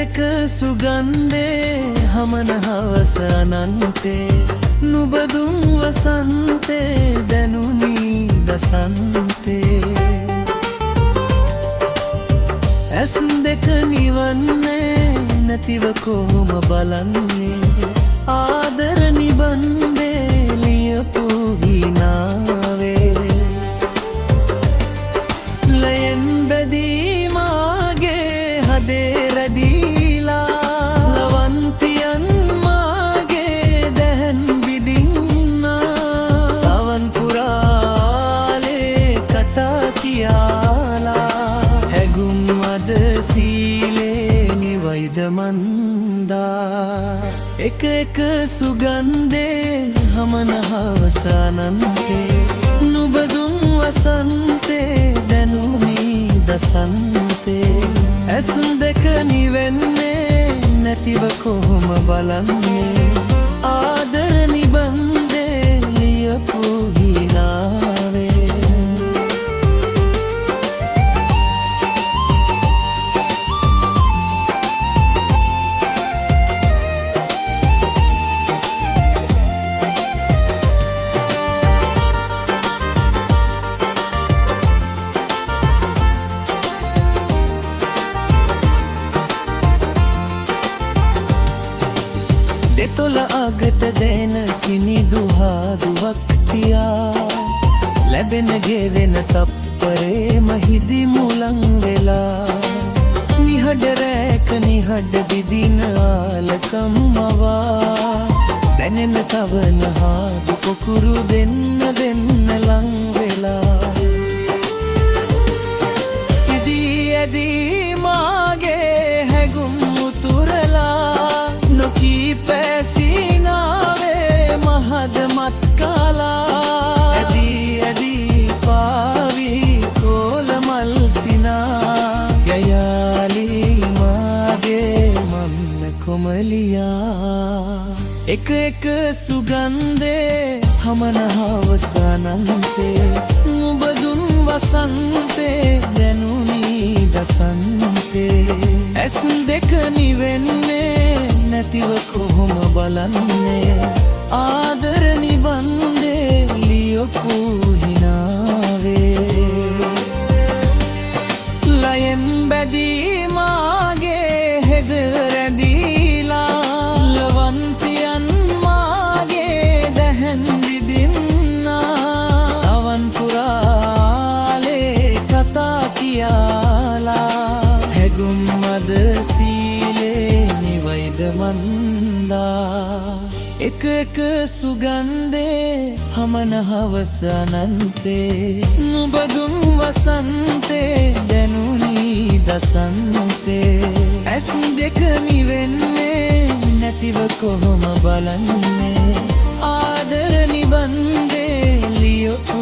එක සුගන්ධේ හමන හවස අනන්තේ නුබදුම් වසන්තේ දැනුනි දසන්තේ ඇස් දෙක නිවන්නේ නැතිව කොහොම බලන්නේ ආදර නිබන්දේ ලියපු හිනාවේ ලයෙන් බැදී මාගේ හදේ රැදීලා ලවන්තියන් මාගේ දැන් විදින්නා සවන් පුරාලේ කතා කියාලා හැගුම් අද සීලේ නිවයිද මන්දා එක එක සුගන්ධේ හමන හවස අනන්තේ නුබදුම් වසන්තේ දැනුනි දසන්තේ ඇස් දෙක නිවෙන්නේ නැතිව කොහොම බලන්නේ ආදර නිබන්දේ ලියපු හිනාවේ දෙතොල අගට දෙන සිනිදුහාදුවක් තියා ලැබෙන ගෙවෙන තප්පරේ මහිදි මුලං වෙලා නිහඬ රැක නිහඬ දිදින ආලකම් මවා දැනෙන තවන හාදු පොකුරු දෙන්න ලං වෙලා සිදී ඇදී මාගේ හැගුම් උතුරලා නොකී පැසිනාවේ මහද මත් කාලා ඇදී පාවී කෝලමල් සිනා ගයාලී මාගේ මන්න කොමලියා එක එක සුගන්ධේ හමන හවස අනන්තේ නුබදුම් වසන්තේ දැනුනි දසන්තේ ඇස් දෙක නිවෙන්නේ නැතිව කොහොම බලන්නේ ආදර නිබන්දේ ලියපු හිනාවේ ලයෙන් බැදී මාගේ හෙද රැඳීලා ලවන්තියන් මාගේ දැහැන් විදින්නා සවන් පුරාලේ කතා කියාලා හැගුම් අද සීලේ නිවයිද මන්දා එක එක සුගන්ධේ හමන හවස අනන්තේ නුබදුම් වසන්තේ දැනුනි දසන්තේ ඇස් දෙක නිවෙන්නේ නැතිව කොහොම බලන්නේ ආදර නිබන්දේ ලියපු